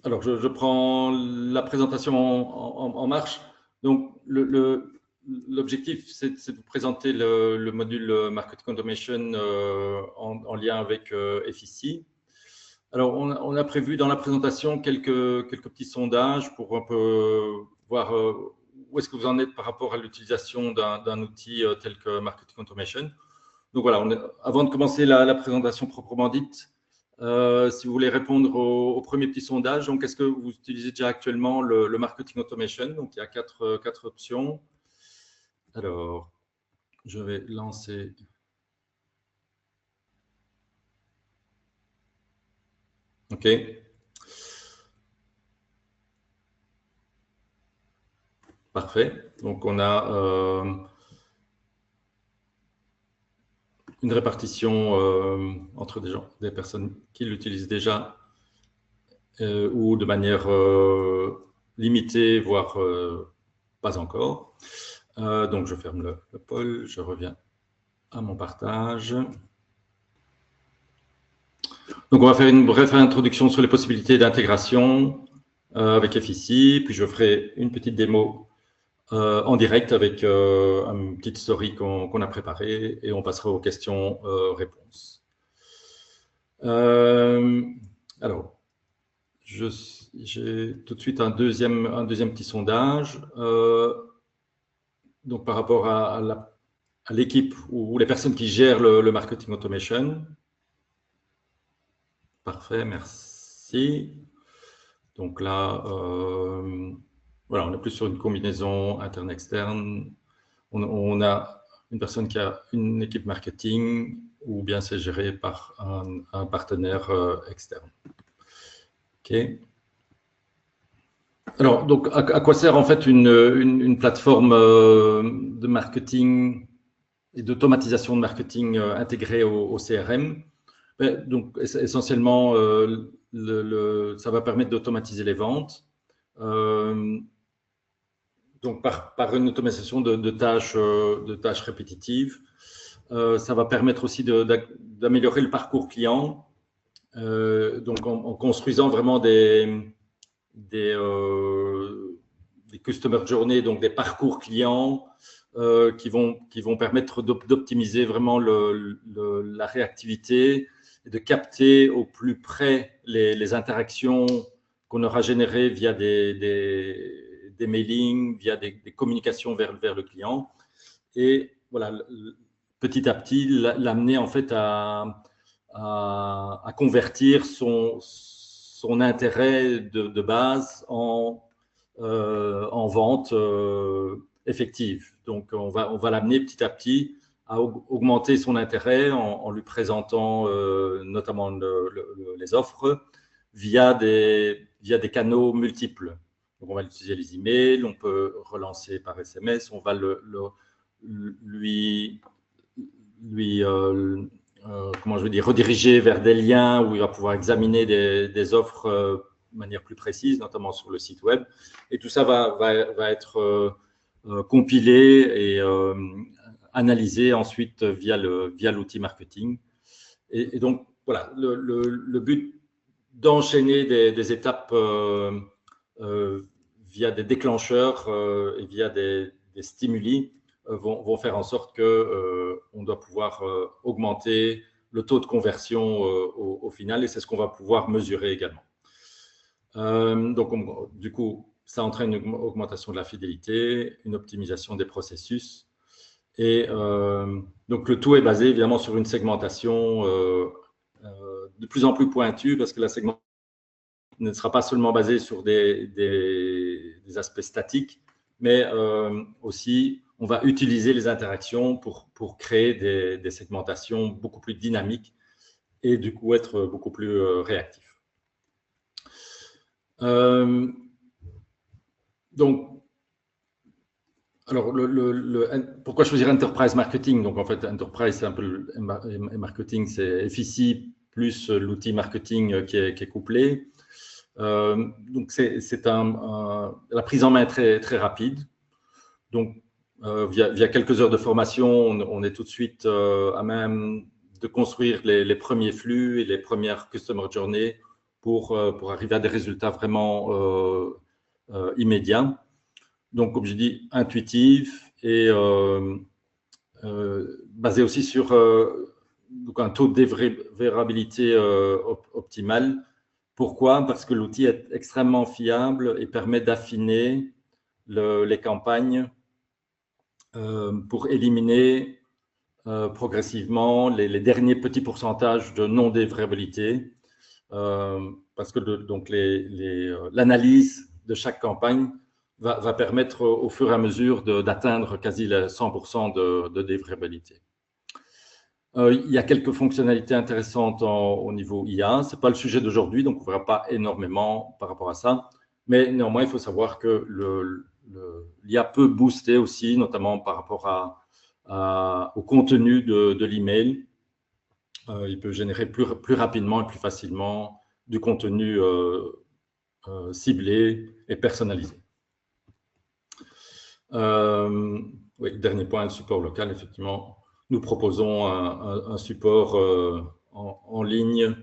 Alors, je prends la présentation en marche. Donc, l'objectif, c'est de vous présenter le module Marketing Automation en lien avec FIC. Alors, on a prévu dans la présentation quelques petits sondages pour un peu voir où est-ce que vous en êtes par rapport à l'utilisation d'un outil tel que Marketing Automation. Donc voilà, avant de commencer la présentation proprement dite, si vous voulez répondre au premier petit sondage, donc est-ce que vous utilisez déjà actuellement le Marketing Automation? Donc il y a quatre options. Alors, je vais lancer. OK. Parfait. Donc on a une répartition entre des personnes qui l'utilisent déjà ou de manière limitée, voire pas encore. Donc, je ferme le poll, je reviens à mon partage. Donc, on va faire une brève introduction sur les possibilités d'intégration avec FIC, puis je ferai une petite démo en direct avec une petite story qu'on a préparée et on passera aux questions-réponses. Alors, j'ai tout de suite un deuxième petit sondage. Donc, par rapport à l'équipe ou les personnes qui gèrent le marketing automation. Parfait, merci. Donc là, voilà, on est plus sur une combinaison interne-externe. On a une personne qui a une équipe marketing ou bien c'est géré par un partenaire externe. OK. Alors, donc, à quoi sert en fait une plateforme de marketing et d'automatisation de marketing intégrée au CRM? Donc, essentiellement, ça va permettre d'automatiser les ventes. Donc, par une automatisation de tâches répétitives. Ça va permettre aussi d'améliorer le parcours client. Donc, en construisant vraiment des customer journey, donc des parcours clients qui vont permettre d'optimiser vraiment la réactivité et de capter au plus près les interactions qu'on aura générées via des mailings, via des communications vers le client. Et voilà, petit à petit, l'amener en fait à convertir son intérêt de base en vente effective. Donc, on va l'amener petit à petit à augmenter son intérêt en lui présentant notamment les offres via des canaux multiples. Donc, on va utiliser les emails, on peut relancer par SMS, on va lui comment je veux dire, rediriger vers des liens où il va pouvoir examiner des offres de manière plus précise, notamment sur le site web. Et tout ça va être compilé et analysé ensuite via l'outil marketing. Et donc, voilà, le but d'enchaîner des étapes via des déclencheurs et via des stimuli vont faire en sorte qu'on doit pouvoir augmenter le taux de conversion au final, et c'est ce qu'on va pouvoir mesurer également. Donc, du coup, ça entraîne une augmentation de la fidélité, une optimisation des processus. Et donc, le tout est basé évidemment sur une segmentation de plus en plus pointue, parce que la segmentation ne sera pas seulement basée sur des aspects statiques, mais aussi on va utiliser les interactions pour créer des segmentations beaucoup plus dynamiques et du coup être beaucoup plus réactif. Donc, alors, pourquoi choisir Enterprise Marketing? Donc, en fait, Enterprise, c'est un peu le marketing, c'est FIC plus l'outil marketing qui est couplé. Donc, c'est la prise en main très, très rapide. Donc, via quelques heures de formation, on est tout de suite à même de construire les premiers flux et les premières customer journées pour arriver à des résultats vraiment immédiats. Donc, comme je dis, intuitif et basé aussi sur donc un taux de dévérabilité optimal. Pourquoi? Parce que l'outil est extrêmement fiable et permet d'affiner les campagnes pour éliminer progressivement les derniers petits pourcentages de non-dévrabilité. Parce que donc l'analyse de chaque campagne va permettre au fur et à mesure d'atteindre quasi les 100% de dévrabilité. Il y a quelques fonctionnalités intéressantes au niveau IA. Ce n'est pas le sujet d'aujourd'hui, donc on ne verra pas énormément par rapport à ça. Mais néanmoins, il faut savoir que l'IA peut booster aussi, notamment par rapport au contenu de l'email. Il peut générer plus rapidement et plus facilement du contenu ciblé et personnalisé. Oui, dernier point, le support local, effectivement. Nous proposons un support en ligne.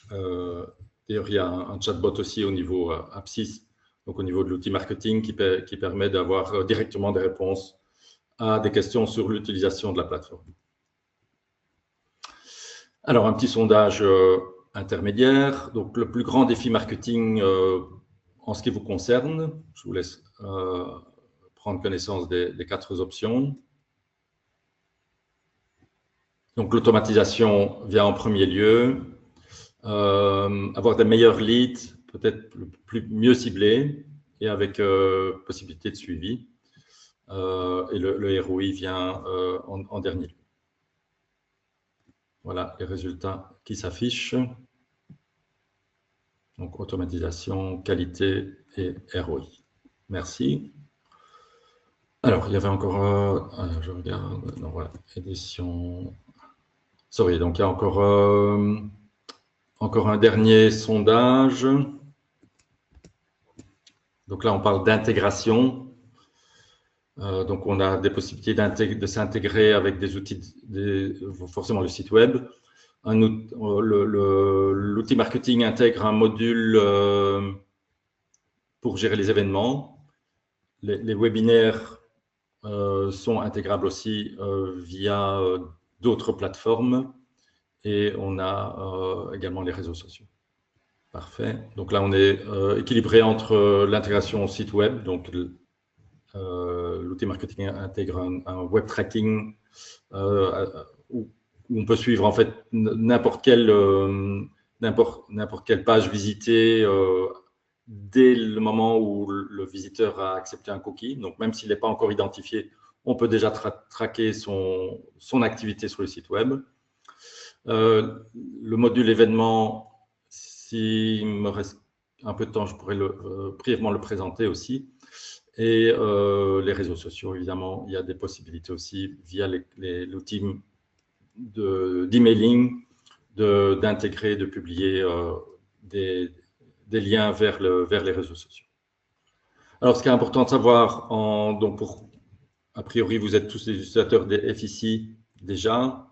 D'ailleurs, il y a un chatbot aussi au niveau Apsys, donc au niveau de l'outil marketing, qui permet d'avoir directement des réponses à des questions sur l'utilisation de la plateforme. Alors, un petit sondage intermédiaire. Donc, le plus grand défi marketing en ce qui vous concerne. Je vous laisse prendre connaissance des 4 options. Donc, l'automatisation vient en premier lieu. Avoir des meilleurs leads, peut-être mieux ciblés et avec possibilité de suivi. Et le ROI vient en dernier lieu. Voilà les résultats qui s'affichent. Donc, automatisation, qualité et ROI. Merci. Alors, il y avait encore, je regarde, non, voilà, édition. Sorry, donc il y a encore un dernier sondage. Donc là, on parle d'intégration. Donc, on a des possibilités de s'intégrer avec des outils, forcément le site web. L'outil marketing intègre un module pour gérer les événements. Les webinaires sont intégrables aussi via d'autres plateformes. Et on a également les réseaux sociaux. Parfait. Donc là, on est équilibré entre l'intégration au site web. Donc, l'outil marketing intègre un web tracking où on peut suivre en fait n'importe quelle page visitée dès le moment où le visiteur a accepté un cookie. Donc, même s'il n'est pas encore identifié, on peut déjà traquer son activité sur le site web. Le module événement, s'il me reste un peu de temps, je pourrais brièvement le présenter aussi. Et les réseaux sociaux, évidemment, il y a des possibilités aussi via l'outil d'emailing d'intégrer, de publier des liens vers les réseaux sociaux. Alors, ce qui est important de savoir, donc a priori, vous êtes tous des utilisateurs des FIC déjà.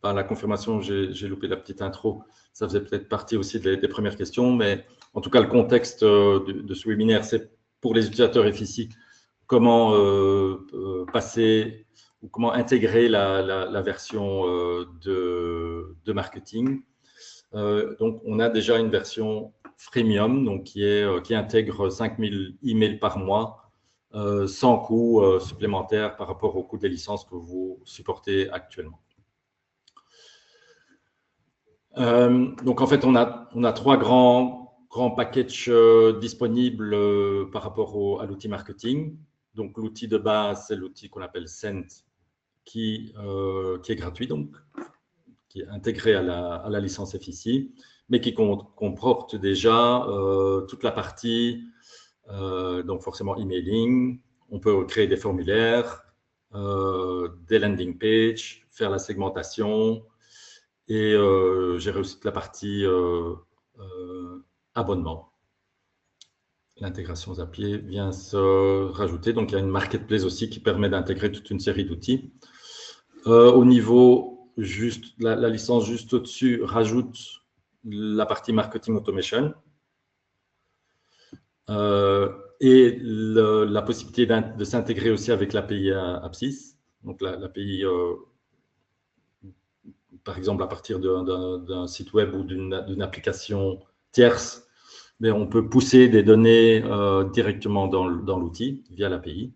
Par la confirmation, j'ai loupé la petite intro. Ça faisait peut-être partie aussi des premières questions, mais en tout cas, le contexte de ce webinaire, c'est pour les utilisateurs FIC, comment passer ou comment intégrer la version de marketing. Donc, on a déjà une version freemium, donc qui intègre 5000 emails par mois, sans coût supplémentaire par rapport au coût des licences que vous supportez actuellement. Donc, en fait, on a 3 grands packages disponibles par rapport à l'outil marketing. Donc, l'outil de base, c'est l'outil qu'on appelle Sent, qui est gratuit, donc, qui est intégré à la licence FIC, mais qui comporte déjà toute la partie, donc forcément emailing. On peut créer des formulaires, des landing pages, faire la segmentation, et gérer aussi toute la partie abonnement. L'intégration Zapier vient se rajouter. Donc, il y a une marketplace aussi qui permet d'intégrer toute une série d'outils. Au niveau, juste la licence juste au-dessus rajoute la partie marketing automation et la possibilité de s'intégrer aussi avec l'API Apsys. Donc l'API, par exemple, à partir d'un site web ou d'une application tierce, mais on peut pousser des données directement dans l'outil via l'API.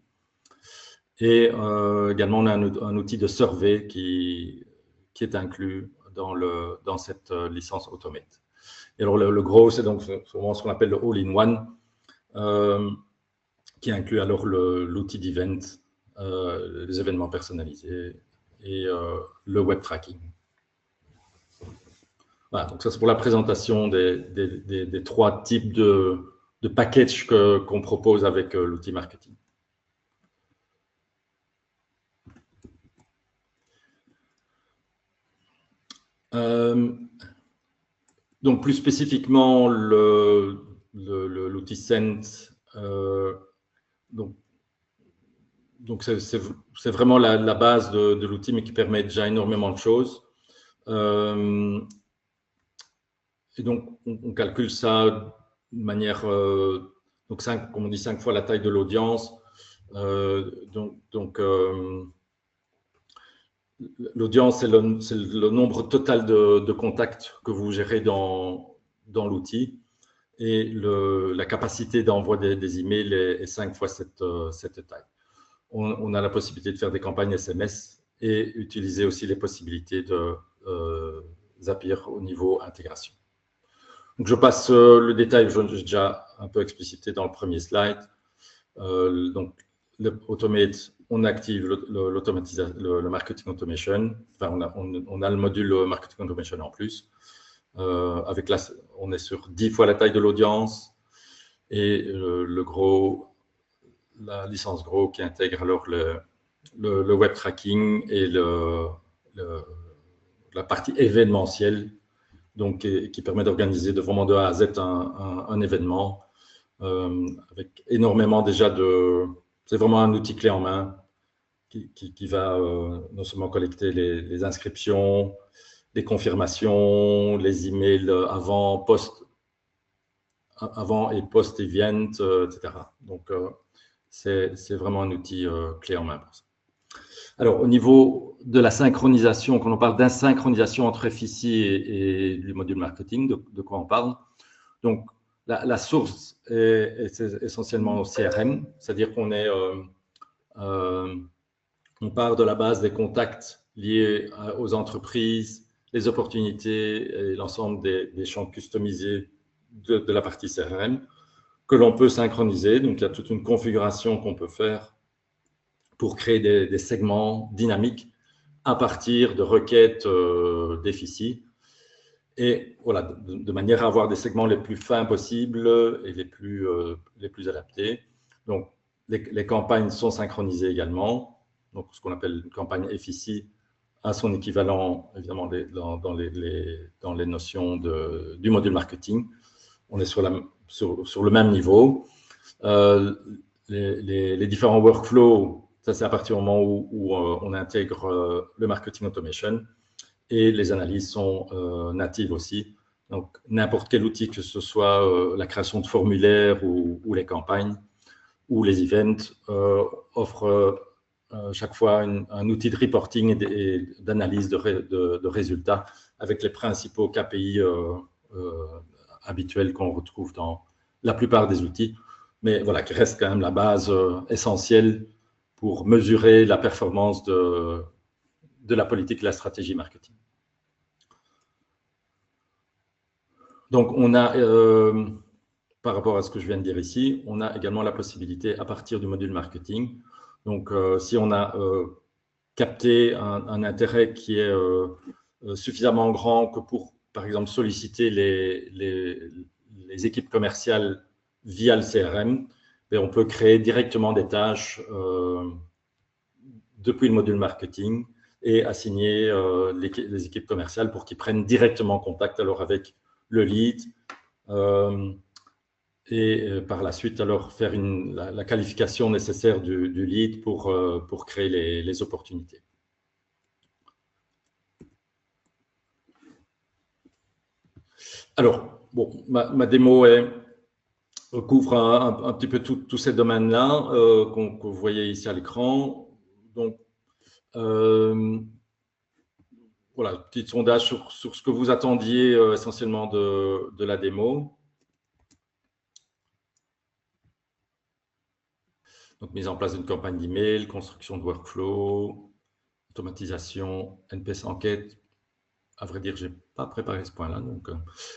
Et également, on a un outil de survey qui est inclus dans cette licence Automate. Et alors, le gros, c'est donc souvent ce qu'on appelle le all-in-one, qui inclut alors l'outil d'event, les événements personnalisés et le web tracking. Voilà, donc ça c'est pour la présentation des trois types de packages qu'on propose avec l'outil marketing. Donc plus spécifiquement l'outil Scent, donc c'est vraiment la base de l'outil, mais qui permet déjà énormément de choses. Et donc, on calcule ça de manière, donc comme on dit, 5 fois la taille de l'audience. L'audience, c'est le nombre total de contacts que vous gérez dans l'outil. Et la capacité d'envoi des emails est 5 fois cette taille. On a la possibilité de faire des campagnes SMS et utiliser aussi les possibilités de Zapier au niveau intégration. Donc, je passe le détail, j'ai déjà un peu explicité dans le premier slide. Donc, le Automate, on active le marketing automation. Enfin, on a le module marketing automation en plus. On est sur 10 fois la taille de l'audience et la licence gros qui intègre alors le web tracking et la partie événementielle, donc qui permet d'organiser vraiment de A à Z un événement avec énormément déjà c'est vraiment un outil clé en main qui va non seulement collecter les inscriptions, les confirmations, les emails avant et post-event, etc. Donc, c'est vraiment un outil clé en main pour ça. Alors, au niveau de la synchronisation, quand on parle d'insynchronisation entre FICI et du module marketing, de quoi on parle? Donc, la source est essentiellement au CRM, c'est-à-dire qu'on on part de la base des contacts liés aux entreprises, les opportunités et l'ensemble des champs customisés de la partie CRM que l'on peut synchroniser. Donc, il y a toute une configuration qu'on peut faire pour créer des segments dynamiques à partir de requêtes d'FICI. Et voilà, de manière à avoir des segments les plus fins possibles et les plus adaptés. Donc, les campagnes sont synchronisées également. Donc, ce qu'on appelle une campagne FICI a son équivalent, évidemment, dans les notions du module marketing. On est sur le même niveau. Les différents workflows, ça c'est à partir du moment où on intègre le marketing automation. Et les analyses sont natives aussi. Donc, n'importe quel outil, que ce soit la création de formulaires ou les campagnes ou les events, offre chaque fois un outil de reporting et d'analyse de résultats avec les principaux KPI habituels qu'on retrouve dans la plupart des outils, mais voilà, qui reste quand même la base essentielle pour mesurer la performance de la politique et la stratégie marketing. Donc, on a, par rapport à ce que je viens de dire ici, on a également la possibilité, à partir du module marketing, donc si on a capté un intérêt qui est suffisamment grand que pour, par exemple, solliciter les équipes commerciales via le CRM, et on peut créer directement des tâches depuis le module marketing et assigner les équipes commerciales pour qu'ils prennent directement contact alors avec le lead et par la suite alors faire la qualification nécessaire du lead pour créer les opportunités. Alors, bon, ma démo couvre un petit peu tous ces domaines-là que vous voyez ici à l'écran. Donc, voilà, petit sondage sur ce que vous attendiez essentiellement de la démo. Donc, mise en place d'une campagne d'email, construction de workflow, automatisation, NPS enquête. À vrai dire, je n'ai pas préparé ce point-là. Donc,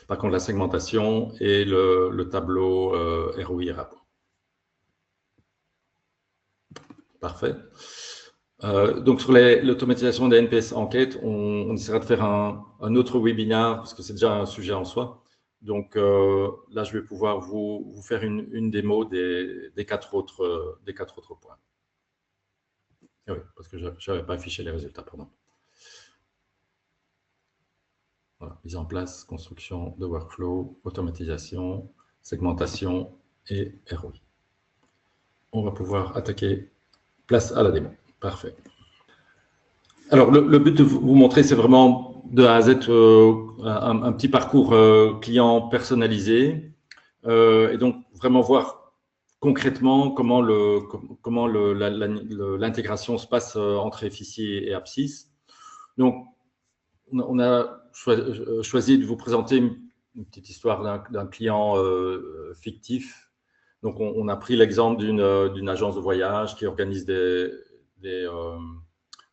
par contre, la segmentation et le tableau ROI et rapport. Parfait. Donc, sur l'automatisation des NPS enquêtes, on essaiera de faire un autre webinaire parce que c'est déjà un sujet en soi. Donc, là, je vais pouvoir vous faire une démo des 4 autres points. Ah oui, parce que je n'avais pas affiché les résultats, pardon. Voilà, mise en place, construction de workflow, automatisation, segmentation et ROI. On va pouvoir attaquer. Place à la démo. Parfait. Alors, le but de vous montrer, c'est vraiment de A à Z un petit parcours client personnalisé et donc vraiment voir concrètement comment l'intégration se passe entre FICI et Apsys. Donc, on a choisi de vous présenter une petite histoire d'un client fictif. Donc, on a pris l'exemple d'une agence de voyage qui organise des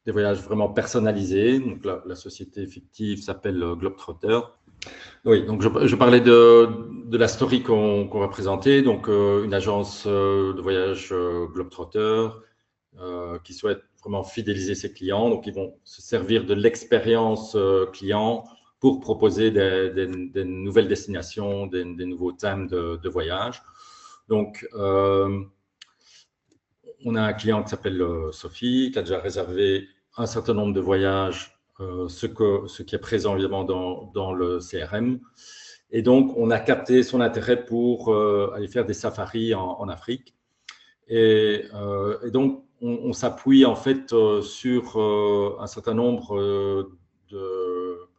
voyages vraiment personnalisés. Donc, la société fictive s'appelle Globetrotter. Oui, donc je parlais de la story qu'on va présenter. Donc, une agence de voyage Globetrotter qui souhaite vraiment fidéliser ses clients. Donc, ils vont se servir de l'expérience client pour proposer des nouvelles destinations, des nouveaux thèmes de voyage. Donc, on a un client qui s'appelle Sophie, qui a déjà réservé un certain nombre de voyages, ce qui est présent évidemment dans le CRM. Et donc, on a capté son intérêt pour aller faire des safaris en Afrique. Et donc, on s'appuie en fait sur un certain nombre de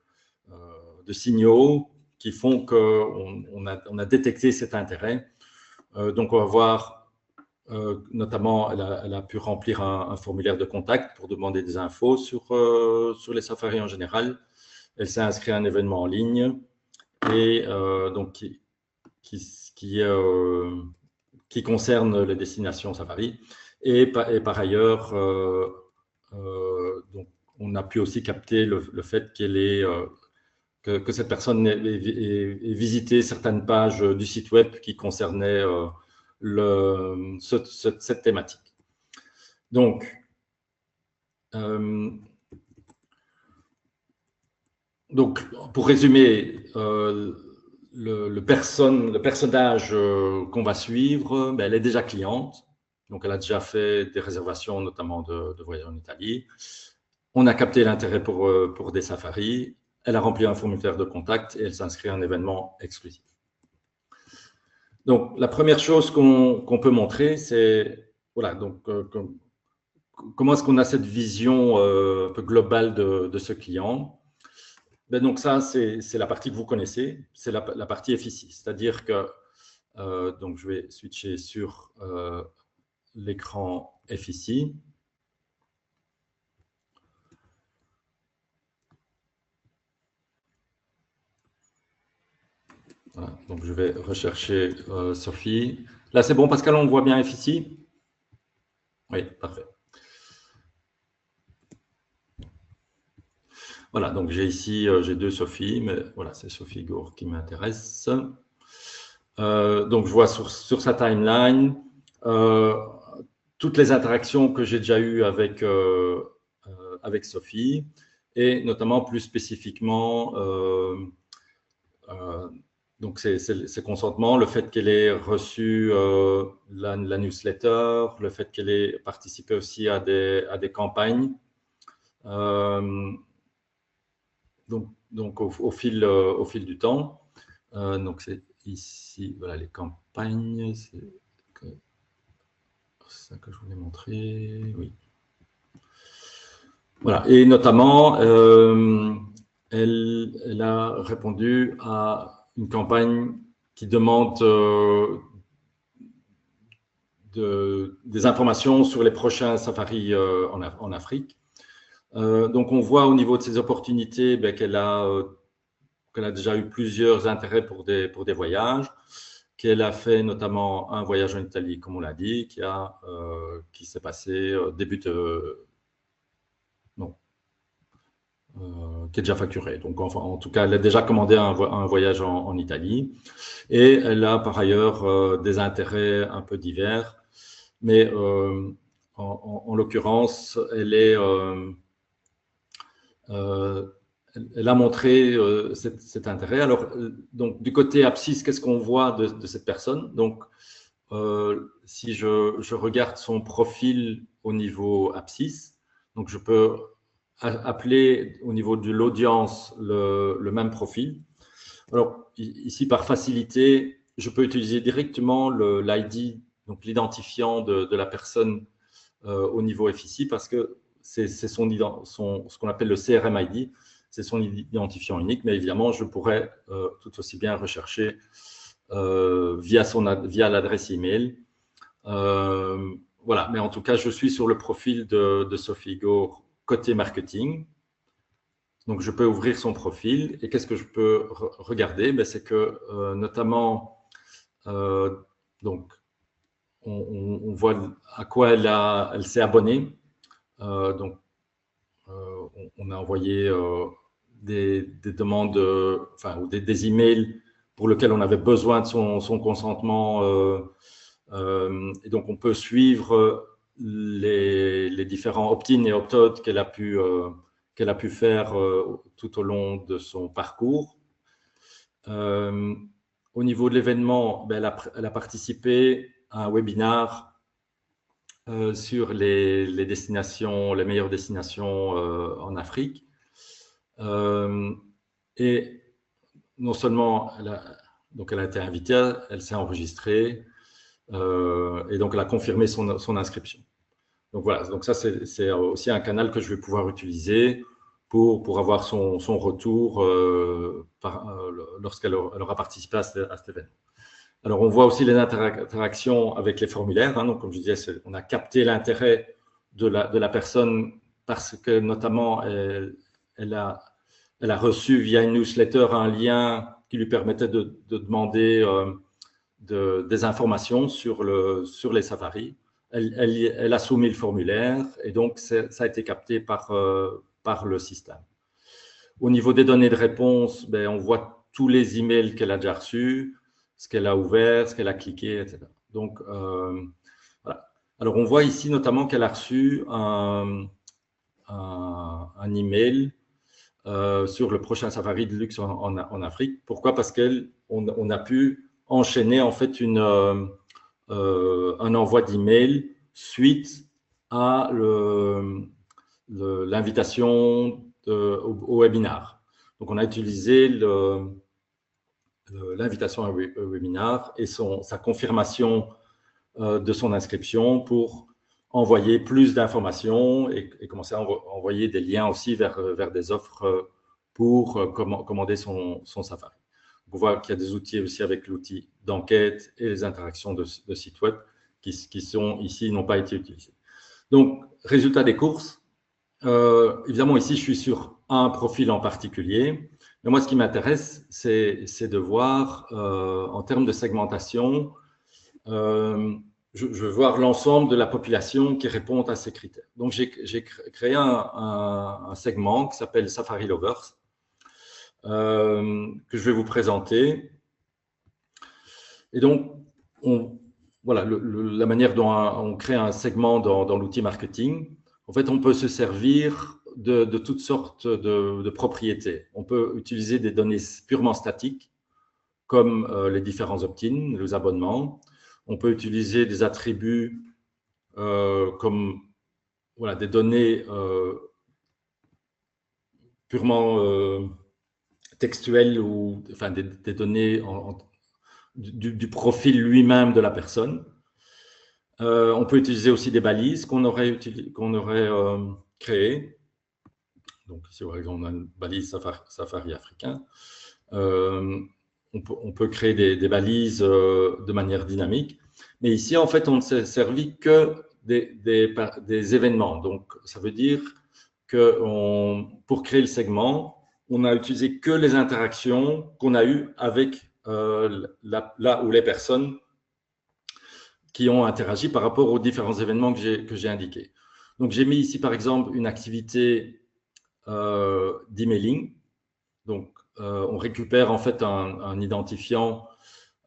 signaux qui font qu'on a détecté cet intérêt. Donc, on va voir notamment, elle a pu remplir un formulaire de contact pour demander des infos sur les safaris en général. Elle s'est inscrite à un événement en ligne et donc qui concerne les destinations safari. Et par ailleurs, donc, on a pu aussi capter le fait que cette personne ait visité certaines pages du site web qui concernaient cette thématique. Donc, pour résumer, le personnage qu'on va suivre, ben, elle est déjà cliente. Donc, elle a déjà fait des réservations, notamment de voyages en Italie. On a capté l'intérêt pour des safaris. Elle a rempli un formulaire de contact et elle s'inscrit à un événement exclusif. Donc, la première chose qu'on peut montrer, c'est voilà, donc, comment est-ce qu'on a cette vision un peu globale de ce client. Ben donc ça, c'est la partie que vous connaissez, c'est la partie FICI. C'est-à-dire que, donc je vais switcher sur l'écran FICI. Voilà, donc je vais rechercher Sophie. Là, c'est bon, Pascal, on voit bien FICI? Oui, parfait. Voilà, donc j'ai ici, j'ai 2 Sophie, mais voilà, c'est Sophie Gour qui m'intéresse. Donc, je vois sur sa timeline toutes les interactions que j'ai déjà eues avec Sophie, et notamment plus spécifiquement donc ses consentements, le fait qu'elle ait reçu la newsletter, le fait qu'elle ait participé aussi à des campagnes. Donc au fil du temps. Donc c'est ici, voilà, les campagnes, c'est ça que je voulais montrer, oui. Voilà, et notamment, elle a répondu à une campagne qui demande des informations sur les prochains safaris en Afrique. Donc, on voit au niveau de ses opportunités qu'elle a déjà eu plusieurs intérêts pour des voyages, qu'elle a fait notamment un voyage en Italie, comme on l'a dit, qui s'est passé début de... Non, qui est déjà facturé. Donc, enfin, en tout cas, elle a déjà commandé un voyage en Italie. Et elle a par ailleurs des intérêts un peu divers. Mais en l'occurrence, elle a montré cet intérêt. Alors, donc, du côté Apsis, qu'est-ce qu'on voit de cette personne? Donc, si je regarde son profil au niveau Apsis, donc je peux appeler au niveau de l'audience le même profil. Alors, ici, par facilité, je peux utiliser directement l'ID, donc l'identifiant de la personne au niveau FICI, parce que c'est ce qu'on appelle le CRM ID, c'est son identifiant unique, mais évidemment, je pourrais tout aussi bien rechercher via l'adresse email. Voilà, mais en tout cas, je suis sur le profil de Sophie Gore côté marketing. Donc, je peux ouvrir son profil et qu'est-ce que je peux regarder? C'est que notamment, donc, on voit à quoi elle s'est abonnée. Donc, on a envoyé des demandes, ou des emails pour lesquels on avait besoin de son consentement. Et donc, on peut suivre les différents opt-in et opt-out qu'elle a pu faire tout au long de son parcours. Au niveau de l'événement, elle a participé à un webinar sur les destinations, les meilleures destinations en Afrique. Et non seulement elle a été invitée, elle s'est enregistrée et donc elle a confirmé son inscription. Donc voilà, donc ça c'est aussi un canal que je vais pouvoir utiliser pour avoir son retour lorsqu'elle aura participé à cet événement. Alors, on voit aussi les interactions avec les formulaires. Donc, comme je disais, on a capté l'intérêt de la personne parce que, notamment, elle a reçu via une newsletter un lien qui lui permettait de demander des informations sur les safaris. Elle a soumis le formulaire et donc, ça a été capté par le système. Au niveau des données de réponse, on voit tous les emails qu'elle a déjà reçus, ce qu'elle a ouvert, ce qu'elle a cliqué, etc. Donc, voilà. Alors, on voit ici notamment qu'elle a reçu un email sur le prochain safari de luxe en Afrique. Pourquoi? Parce qu'on a pu enchaîner en fait un envoi d'email suite à l'invitation au webinar. Donc, on a utilisé l'invitation à un webinar et sa confirmation de son inscription pour envoyer plus d'informations et commencer à envoyer des liens aussi vers des offres pour commander son safari. On voit qu'il y a des outils aussi avec l'outil d'enquête et les interactions de site web qui sont ici, n'ont pas été utilisés. Donc, résultat des courses. Évidemment, ici, je suis sur un profil en particulier. Mais moi, ce qui m'intéresse, c'est de voir, en termes de segmentation, je veux voir l'ensemble de la population qui répond à ces critères. Donc, j'ai créé un segment qui s'appelle Safari Lovers, que je vais vous présenter. Et donc, voilà la manière dont on crée un segment dans l'outil marketing. En fait, on peut se servir de toutes sortes de propriétés. On peut utiliser des données purement statiques, comme les différents opt-in, les abonnements. On peut utiliser des attributs comme des données purement textuelles ou enfin des données du profil lui-même de la personne. On peut utiliser aussi des balises qu'on aurait créées. Donc ici, par exemple, on a une balise Safari africain. On peut créer des balises de manière dynamique. Mais ici, en fait, on ne s'est servi que des événements. Donc, ça veut dire que pour créer le segment, on a utilisé que les interactions qu'on a eues avec là où les personnes qui ont interagi par rapport aux différents événements que j'ai indiqués. Donc, j'ai mis ici, par exemple, une activité d'emailing. Donc, on récupère en fait un identifiant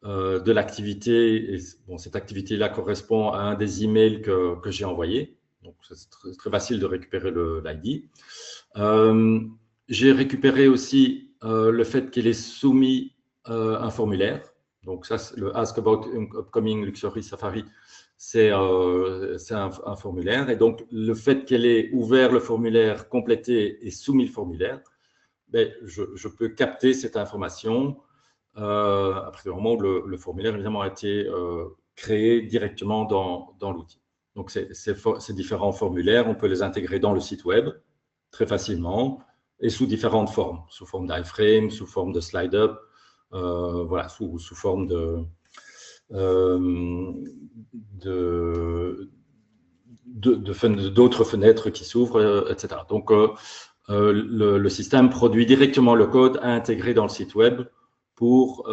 de l'activité. Et bon, cette activité-là correspond à un des emails que j'ai envoyé. Donc, c'est très facile de récupérer l'ID. J'ai récupéré aussi le fait qu'il ait soumis un formulaire. Donc, ça, le Ask About Upcoming Luxury Safari, c'est un formulaire. Et donc, le fait qu'elle ait ouvert le formulaire, complété et soumis le formulaire, ben, je peux capter cette information à partir du moment où le formulaire, évidemment, a été créé directement dans l'outil. Donc, ces différents formulaires, on peut les intégrer dans le site web très facilement et sous différentes formes, sous forme d'iframe, sous forme de slide-up, voilà, sous forme d'autres fenêtres qui s'ouvrent, etc. Donc, le système produit directement le code à intégrer dans le site web pour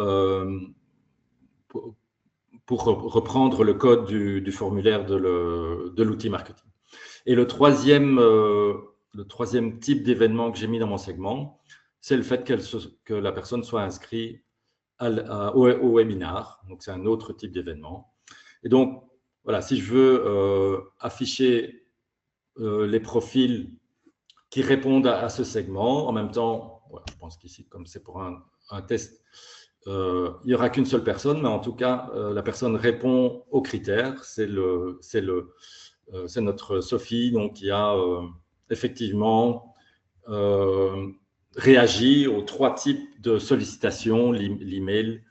reprendre le code du formulaire de l'outil marketing. Et le troisième type d'événement que j'ai mis dans mon segment, c'est le fait que la personne soit inscrite au webinar. Donc, c'est un autre type d'événement. Et donc, voilà, si je veux afficher les profils qui répondent à ce segment, en même temps, voilà, je pense qu'ici, comme c'est pour un test, il n'y aura qu'une seule personne, mais en tout cas, la personne répond aux critères. C'est notre Sophie, donc, qui a effectivement réagi aux 3 types de sollicitations, l'email,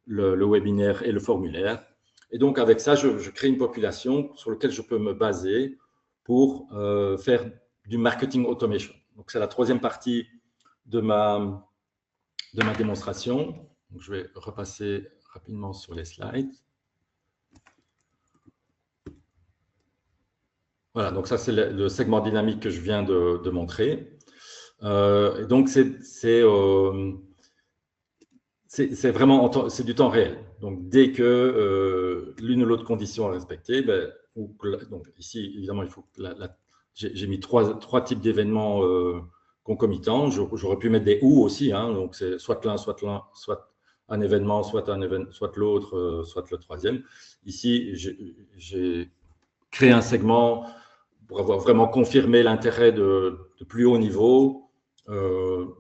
le webinaire et le formulaire. Et donc, avec ça, je crée une population sur laquelle je peux me baser pour faire du marketing automation. Donc, c'est la troisième partie de ma démonstration. Donc, je vais repasser rapidement sur les slides. Voilà, donc ça, c'est le segment dynamique que je viens de montrer. Et donc, c'est vraiment c'est du temps réel. Donc, dès que l'une ou l'autre condition est respectée, ben, donc ici, évidemment, il faut que j'ai mis trois types d'événements concomitants. J'aurais pu mettre des ou aussi, hein, donc c'est soit l'un, soit un événement, soit l'autre, soit le troisième. Ici, j'ai créé un segment pour avoir vraiment confirmé l'intérêt de plus haut niveau.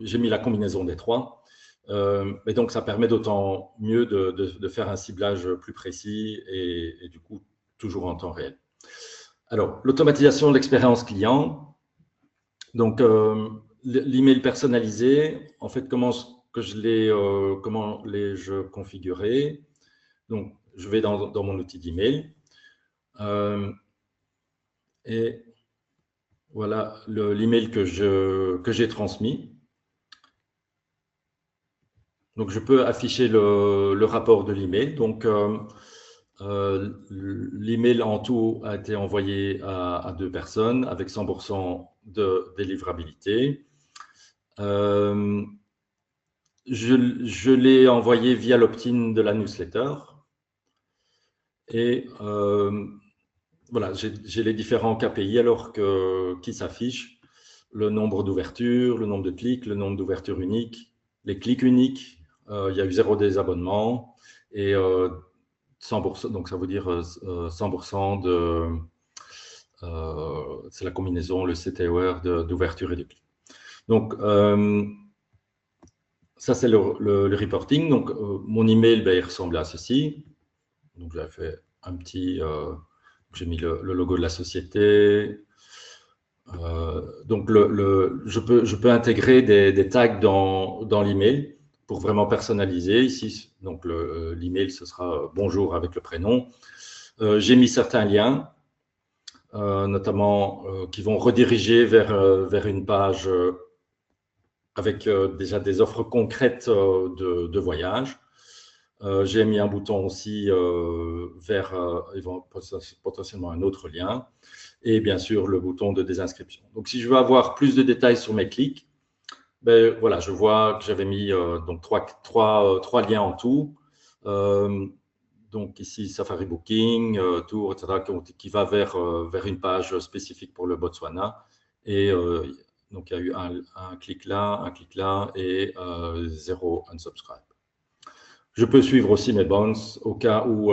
J'ai mis la combinaison des trois. Et donc, ça permet d'autant mieux de faire un ciblage plus précis et du coup, toujours en temps réel. Alors, l'automatisation de l'expérience client. Donc, l'email personnalisé, en fait, comment l'ai-je configuré? Donc, je vais dans mon outil d'email. Et voilà l'email que j'ai transmis. Donc, je peux afficher le rapport de l'email. Donc, l'email en tout a été envoyé à 2 personnes avec 100% de délivrabilité. Je l'ai envoyé via l'opt-in de la newsletter. Et voilà, j'ai les différents KPI alors qui s'affichent. Le nombre d'ouvertures, le nombre de clics, le nombre d'ouvertures uniques, les clics uniques. Il y a eu 0 désabonnement et 100%, donc ça veut dire 100% c'est la combinaison, le CTOR d'ouverture et de clics. Donc, ça, c'est le reporting. Donc, mon email, ben, il ressemble à ceci. Donc, j'avais fait un petit... j'ai mis le logo de la société. Donc, je peux intégrer des tags dans l'email pour vraiment personnaliser. Ici, donc l'email, ce sera bonjour avec le prénom. J'ai mis certains liens. notamment qui vont rediriger vers une page avec déjà des offres concrètes de voyage. J'ai mis un bouton aussi vers potentiellement un autre lien et bien sûr le bouton de désinscription. Donc, si je veux avoir plus de détails sur mes clics, ben, voilà, je vois que j'avais mis donc trois liens en tout. Donc ici, Safari Booking, Tour, etc., qui va vers une page spécifique pour le Botswana. Et donc, il y a eu un clic là et 0 unsubscribe. Je peux suivre aussi mes bounces au cas où,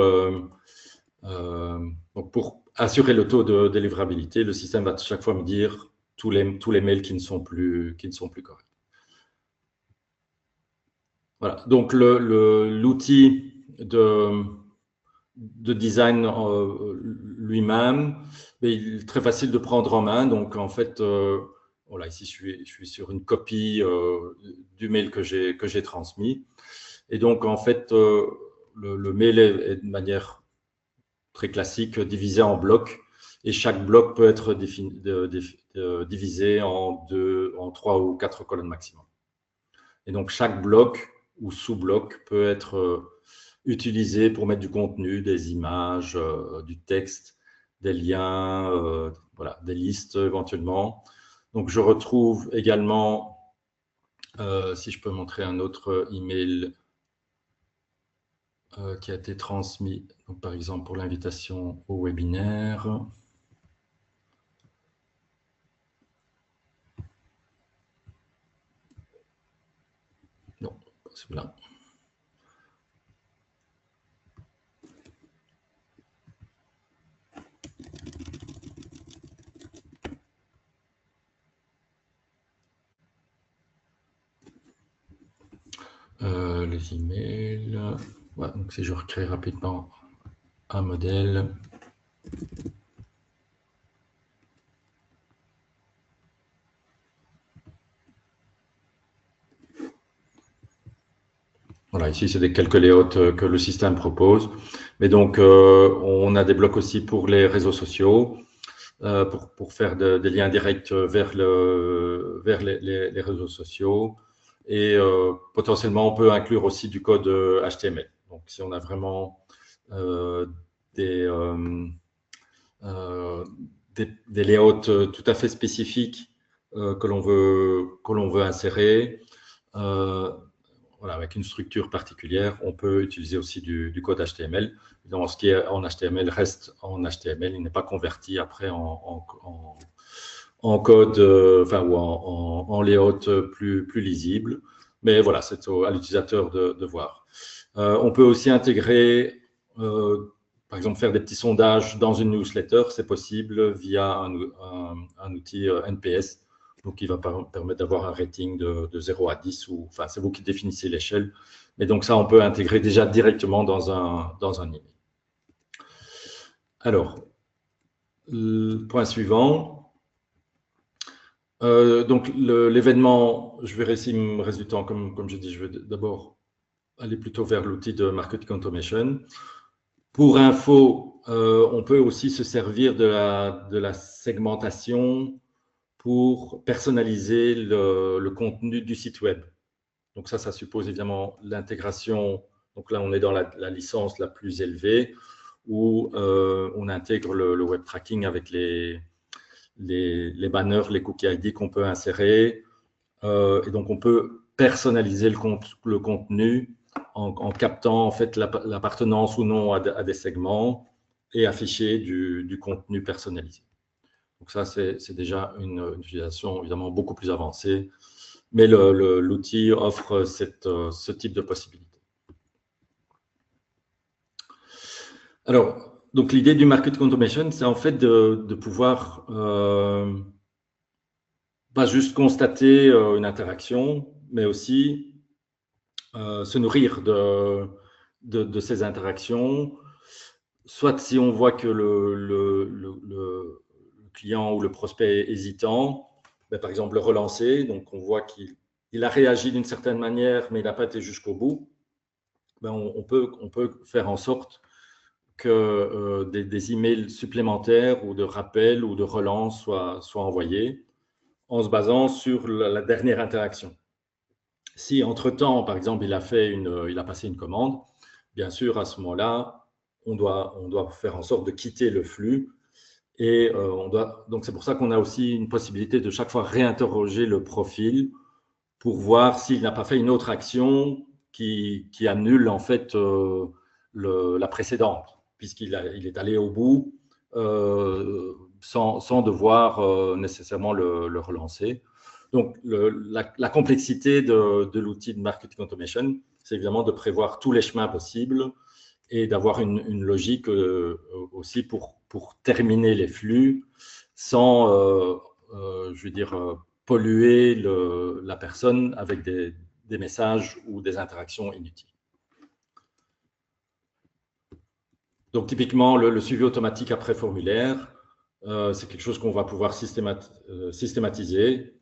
donc pour assurer le taux de délivrabilité, le système va chaque fois me dire tous les mails qui ne sont plus corrects. Voilà, donc l'outil de design lui-même, il est très facile de prendre en main. Donc, en fait, voilà, ici, je suis sur une copie du mail que j'ai transmis. Et donc, en fait, le mail est de manière très classique divisé en blocs. Et chaque bloc peut être divisé en 3 ou 4 colonnes maximum. Et donc, chaque bloc ou sous-bloc peut être utilisé pour mettre du contenu, des images, du texte, des liens, voilà, des listes éventuellement. Donc, je retrouve également, si je peux montrer un autre email qui a été transmis, donc, par exemple pour l'invitation au webinaire. Non, pas celui-là. Les emails. Ouais, donc si je recrée rapidement un modèle. Voilà, ici, c'est quelques layouts que le système propose. Mais donc, on a des blocs aussi pour les réseaux sociaux, pour faire des liens directs vers les réseaux sociaux. Et potentiellement, on peut inclure aussi du code HTML. Donc, si on a vraiment des layouts tout à fait spécifiques que l'on veut insérer, voilà, avec une structure particulière, on peut utiliser aussi du code HTML. Donc, ce qui est en HTML reste en HTML, il n'est pas converti après en code, ou en layout plus lisible. Mais voilà, c'est à l'utilisateur de voir. On peut aussi intégrer, par exemple, faire des petits sondages dans une newsletter, c'est possible via un outil NPS. Donc, il va permettre d'avoir un rating de 0 à 10, enfin, c'est vous qui définissez l'échelle. Mais donc, ça, on peut intégrer déjà directement dans un email. Alors, le point suivant. Donc, l'événement, je verrai s'il me reste du temps. Comme je dis, je vais d'abord aller plutôt vers l'outil de marketing automation. Pour info, on peut aussi se servir de la segmentation pour personnaliser le contenu du site web. Donc ça suppose évidemment l'intégration. Donc là, on est dans la licence la plus élevée où on intègre le web tracking avec les banners, les cookies ID qu'on peut insérer. Et donc, on peut personnaliser le contenu en captant en fait l'appartenance ou non à des segments et afficher du contenu personnalisé. Donc ça, c'est déjà une utilisation évidemment beaucoup plus avancée, mais l'outil offre ce type de possibilité. Alors, donc l'idée du marketing automation, c'est en fait de pouvoir pas juste constater une interaction, mais aussi se nourrir de ces interactions, soit si on voit que le client ou le prospect est hésitant, ben, par exemple le relancer, donc on voit qu'il a réagi d'une certaine manière, mais il n'a pas été jusqu'au bout, ben, on peut faire en sorte que des emails supplémentaires ou de rappels ou de relances soient envoyés en se basant sur la dernière interaction. Si entre-temps, par exemple, il a passé une commande, bien sûr, à ce moment-là, on doit faire en sorte de quitter le flux. Et donc, c'est pour ça qu'on a aussi une possibilité de chaque fois réinterroger le profil pour voir s'il n'a pas fait une autre action qui annule en fait la précédente, puisqu'il est allé au bout sans devoir nécessairement le relancer. Donc, la complexité de l'outil de marketing automation, c'est évidemment de prévoir tous les chemins possibles et d'avoir une logique aussi pour terminer les flux sans, je veux dire, polluer la personne avec des messages ou des interactions inutiles. Donc, typiquement, le suivi automatique après formulaire, c'est quelque chose qu'on va pouvoir systématiser.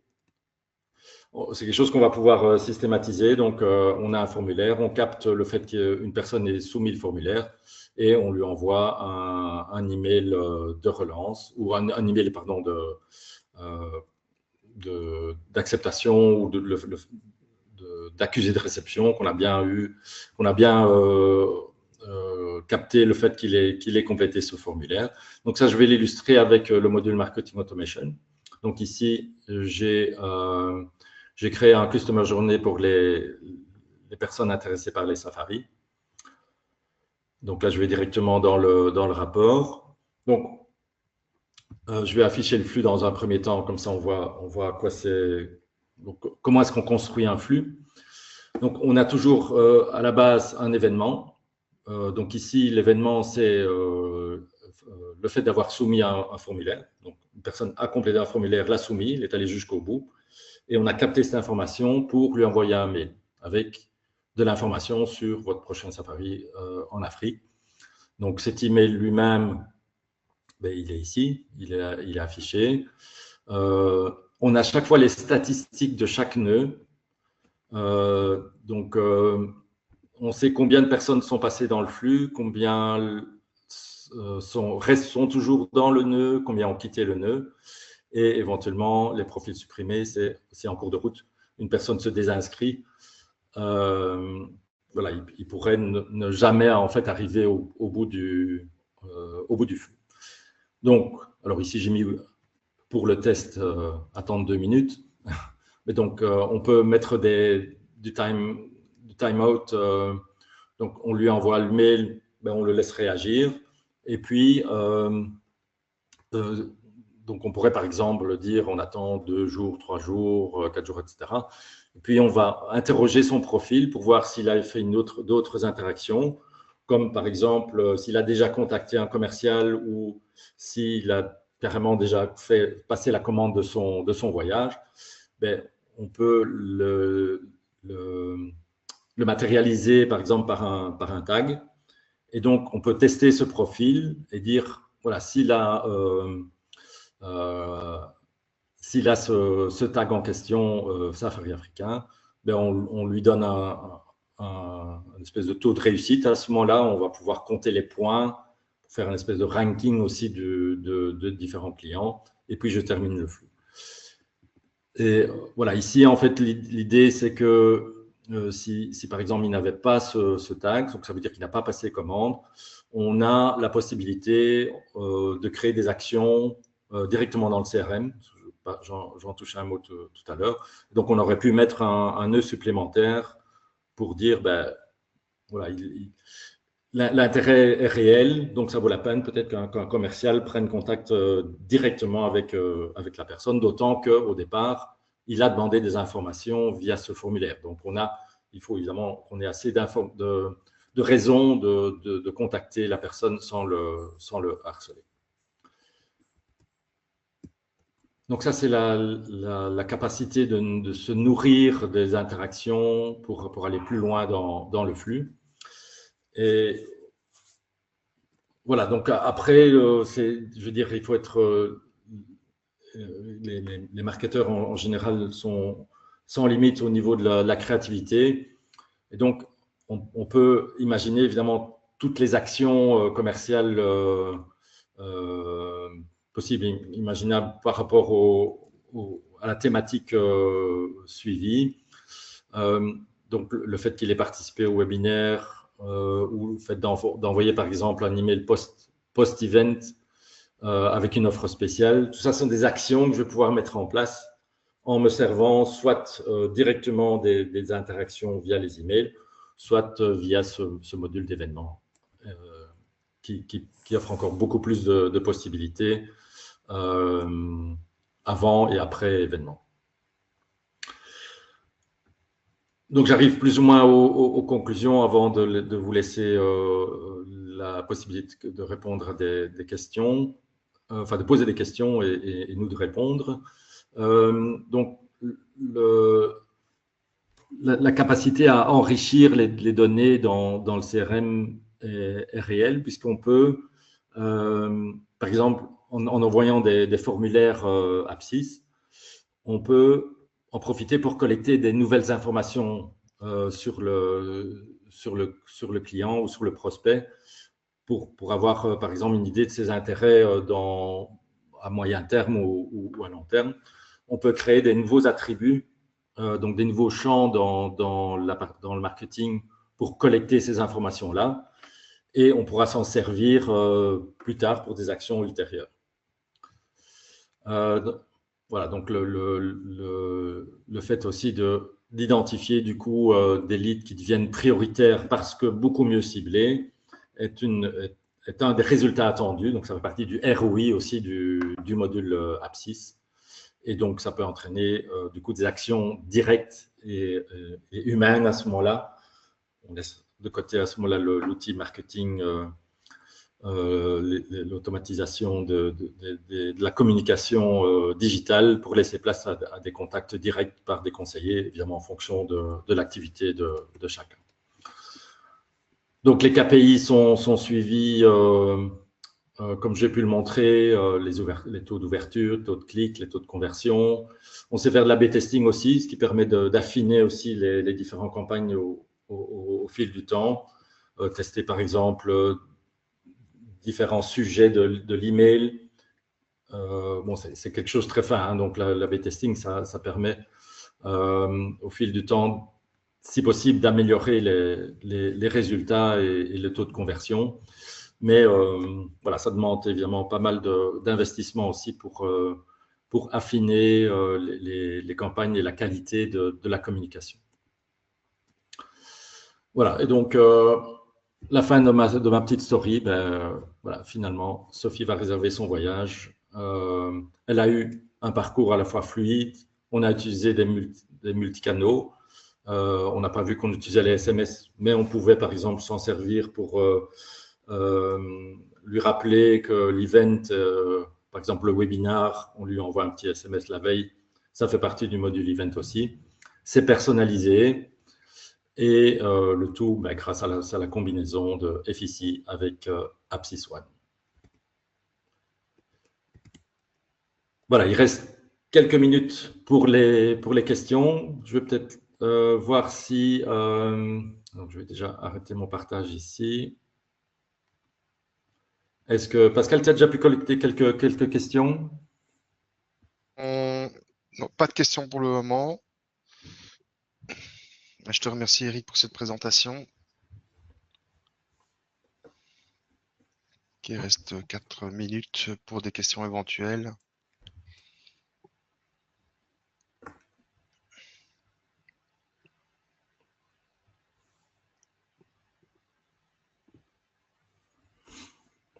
C'est quelque chose qu'on va pouvoir systématiser. Donc, on a un formulaire, on capte le fait qu'une personne ait soumis le formulaire et on lui envoie un email de relance ou un email, pardon, d'acceptation ou d'accusé de réception qu'on a bien capté le fait qu'il ait complété ce formulaire. Donc, ça, je vais l'illustrer avec le module Marketing Automation. Donc, ici, j'ai créé un Customer Journey pour les personnes intéressées par les safaris. Donc là, je vais directement dans le rapport. Donc, je vais afficher le flux dans un premier temps, comme ça on voit à quoi c'est. Donc, comment est-ce qu'on construit un flux? Donc, on a toujours à la base un événement. Donc ici, l'événement, c'est le fait d'avoir soumis un formulaire. Donc, une personne a complété un formulaire, l'a soumis, il est allé jusqu'au bout. Et on a capté cette information pour lui envoyer un mail avec de l'information sur votre prochain safari en Afrique. Donc, cet email lui-même, ben, il est ici, il est affiché. On a chaque fois les statistiques de chaque nœud. Donc, on sait combien de personnes sont passées dans le flux, combien sont toujours dans le nœud, combien ont quitté le nœud. Et éventuellement, les profils supprimés, c'est en cours de route. Une personne se désinscrit. Voilà, il pourrait ne jamais en fait arriver au bout du flux. Donc, alors ici, j'ai mis pour le test attendre 2 minutes. Mais donc, on peut mettre du time out. Donc, on lui envoie le mail, ben, on le laisse réagir. Et puis, donc, on pourrait par exemple dire on attend 2 jours, 3 jours, 4 jours, etc. Et puis, on va interroger son profil pour voir s'il a fait d'autres interactions, comme par exemple s'il a déjà contacté un commercial ou s'il a carrément déjà fait passer la commande de son voyage. Ben, on peut le matérialiser par exemple par un tag. Et donc, on peut tester ce profil et dire, voilà, s'il a ce tag en question, Safari africain, ben on lui donne un espèce de taux de réussite. À ce moment-là, on va pouvoir compter les points pour faire une espèce de ranking aussi de différents clients. Et puis, je termine le flux. Et voilà, ici, en fait, l'idée, c'est que si par exemple, il n'avait pas ce tag, donc ça veut dire qu'il n'a pas passé commande, on a la possibilité de créer des actions directement dans le CRM. J'en touchais un mot tout à l'heure. Donc, on aurait pu mettre un nœud supplémentaire pour dire, ben, voilà, l'intérêt est réel, donc ça vaut la peine peut-être qu'un commercial prenne contact directement avec la personne, d'autant qu'au départ, il a demandé des informations via ce formulaire. Donc, il faut évidemment qu'on ait assez de raisons de contacter la personne sans le harceler. Donc, ça, c'est la capacité de se nourrir des interactions pour aller plus loin dans le flux. Et voilà, donc après, je veux dire, il faut être. Les marketeurs en général sont sans limite au niveau de la créativité. Et donc, on peut imaginer évidemment toutes les actions commerciales possibles et imaginables par rapport à la thématique suivie. Donc, le fait qu'il ait participé au webinaire ou le fait d'envoyer, par exemple, un email post-event avec une offre spéciale. Tout ça sont des actions que je vais pouvoir mettre en place en me servant soit directement des interactions via les emails, soit via ce module d'événements qui offre encore beaucoup plus de possibilités avant et après événement. Donc, j'arrive plus ou moins aux conclusions avant de vous laisser la possibilité de répondre à des questions, enfin de poser des questions et nous de répondre. Donc, la capacité à enrichir les données dans le CRM est réelle, puisqu'on peut, par exemple, en envoyant des formulaires AppSys, on peut en profiter pour collecter des nouvelles informations sur le client ou sur le prospect pour avoir, par exemple, une idée de ses intérêts à moyen terme ou à long terme. On peut créer des nouveaux attributs, donc des nouveaux champs dans le marketing pour collecter ces informations-là, et on pourra s'en servir plus tard pour des actions ultérieures. Voilà, donc le fait aussi d'identifier du coup des leads qui deviennent prioritaires parce que beaucoup mieux ciblés est un des résultats attendus. Donc, ça fait partie du ROI aussi du module AppSys. Et donc, ça peut entraîner du coup des actions directes et humaines à ce moment-là. On laisse de côté à ce moment-là l'outil marketing, l'automatisation de la communication digitale pour laisser place à des contacts directs par des conseillers, évidemment en fonction de l'activité de chacun. Donc, les KPI sont suivis, comme j'ai pu le montrer, les taux d'ouverture, taux de clic, les taux de conversion. On sait faire de l'A/B testing aussi, ce qui permet d'affiner aussi les différentes campagnes au fil du temps. Tester par exemple différents sujets de l'email. Bon, c'est quelque chose de très fin, hein, donc l'A/B testing, ça permet au fil du temps, si possible, d'améliorer les résultats et le taux de conversion. Mais voilà, ça demande évidemment pas mal d'investissement aussi pour affiner les campagnes et la qualité de la communication. Voilà, et donc la fin de ma petite story, voilà, finalement, Sophie va réserver son voyage. Elle a eu un parcours à la fois fluide, on a utilisé des multicanaux. On n'a pas vu qu'on utilisait les SMS, mais on pouvait par exemple s'en servir pour lui rappeler que l'event, par exemple le webinar, on lui envoie un petit SMS la veille. Ça fait partie du module event aussi. C'est personnalisé et le tout grâce à la combinaison de FIC avec AppSys One. Voilà, il reste quelques minutes pour les questions. Je vais peut-être voir si… donc je vais déjà arrêter mon partage ici. Est-ce que, Pascal, tu as déjà pu collecter quelques questions? Non, pas de questions pour le moment. Je te remercie, Eric, pour cette présentation. Il reste 4 minutes pour des questions éventuelles.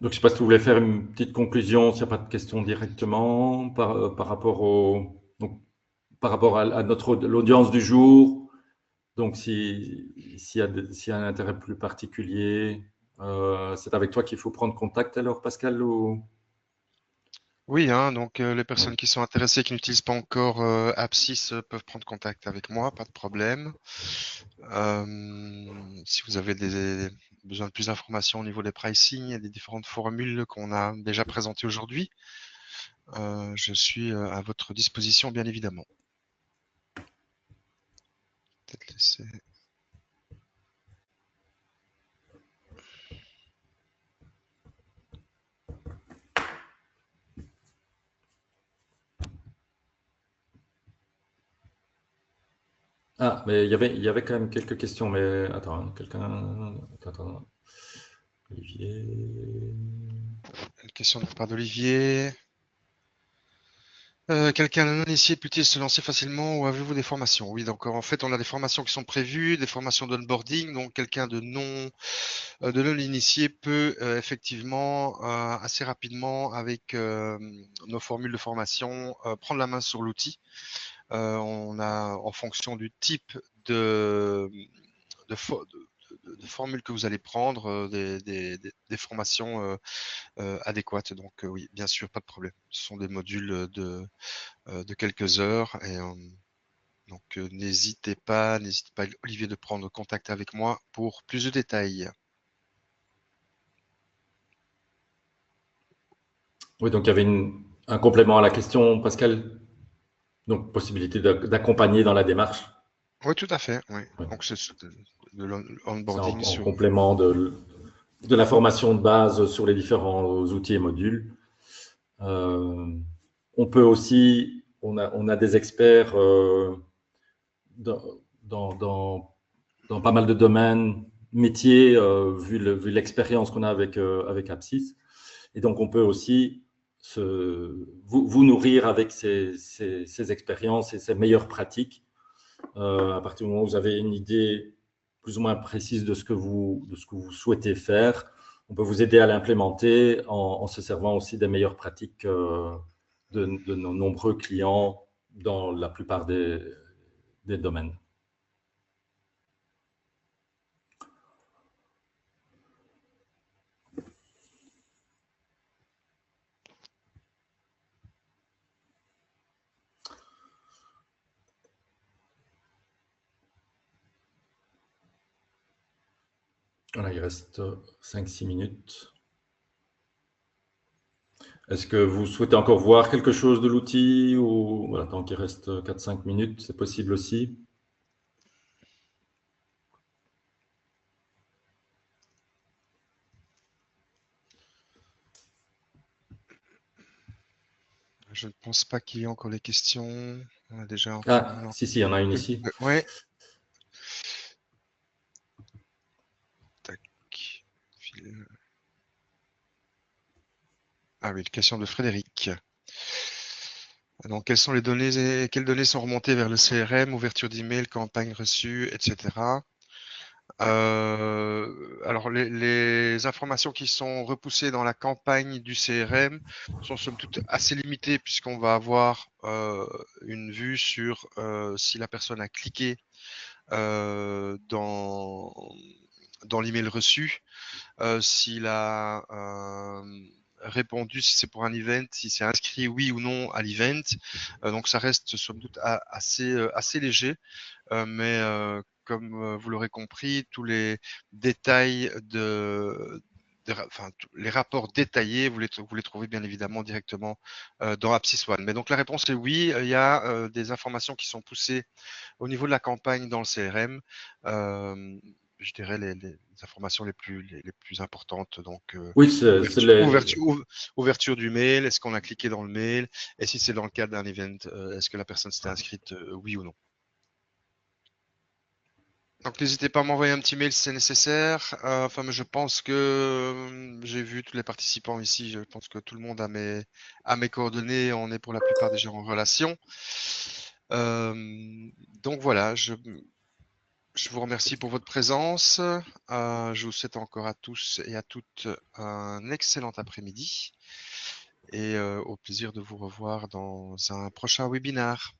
Donc, je ne sais pas si tu voulais faire une petite conclusion, s'il n'y a pas de questions directement par rapport à l'audience du jour. Donc, s'il y a un intérêt plus particulier, c'est avec toi qu'il faut prendre contact alors, Pascal ou… Oui, hein, donc les personnes qui sont intéressées, qui n'utilisent pas encore AppSys peuvent prendre contact avec moi, pas de problème. Si vous avez besoin de plus d'informations au niveau des pricing et des différentes formules qu'on a déjà présentées aujourd'hui, je suis à votre disposition, bien évidemment. Peut-être laisser… Ah, mais il y avait quand même quelques questions, mais attends, hein, quelqu'un. Attends, Olivier. Une question de la part d'Olivier. Quelqu'un non initié peut-il se lancer facilement ou avez-vous des formations? Oui, donc en fait, on a des formations qui sont prévues, des formations d'onboarding. Donc, quelqu'un de non initié peut effectivement assez rapidement, avec nos formules de formation, prendre la main sur l'outil. On a, en fonction du type de formules que vous allez prendre, des formations adéquates. Donc oui, bien sûr, pas de problème. Ce sont des modules de quelques heures. Et donc n'hésitez pas, Olivier, de prendre contact avec moi pour plus de détails. Oui, donc il y avait un complément à la question, Pascal. Donc, possibilité d'accompagner dans la démarche. Oui, tout à fait. Oui. Ouais. Donc c'est de C'est l'onboarding en sur. complément de la formation de base sur les différents outils et modules. On peut aussi, on a des experts dans, dans, dans pas mal de domaines métiers, vu l'expérience qu'on a avec Apsys. Et donc, on peut aussi vous nourrir avec ces expériences et ces meilleures pratiques. À partir du moment où vous avez une idée plus ou moins précise de ce que vous souhaitez faire, on peut vous aider à l'implémenter en se servant aussi des meilleures pratiques de nos nombreux clients dans la plupart des domaines. Voilà, il reste 5-6 minutes. Est-ce que vous souhaitez encore voir quelque chose de l'outil ou voilà, tant qu'il reste 4-5 minutes, c'est possible aussi. Je ne pense pas qu'il y ait encore les questions. On a déjà Ah, si, il y en a une ici. Ouais. Tac. Ah oui, une question de Frédéric. Donc, quelles données sont remontées vers le CRM, ouverture d'email, campagne reçue, etc. Alors, les informations qui sont repoussées dans la campagne du CRM sont somme toute assez limitées, puisqu'on va avoir une vue sur si la personne a cliqué dans l'email reçu, s'il a répondu, si c'est pour un event, si c'est inscrit oui ou non à l'event. Donc ça reste somme toute assez léger, mais comme vous l'aurez compris, tous les détails les rapports détaillés, vous les trouvez bien évidemment directement dans Apsys One. Mais donc la réponse est oui, il y a des informations qui sont poussées au niveau de la campagne dans le CRM. Je dirais les informations les plus importantes. Donc, Oui, c'est ouverture du mail, est-ce qu'on a cliqué dans le mail? Et si c'est dans le cadre d'un event, est-ce que la personne s'était inscrite, oui ou non? Donc, n'hésitez pas à m'envoyer un petit mail si c'est nécessaire. Enfin, je pense que j'ai vu tous les participants ici. Je pense que tout le monde a mes coordonnées. On est pour la plupart déjà en relation. Donc voilà, je vous remercie pour votre présence. Je vous souhaite encore à tous et à toutes un excellent après-midi et au plaisir de vous revoir dans un prochain webinaire.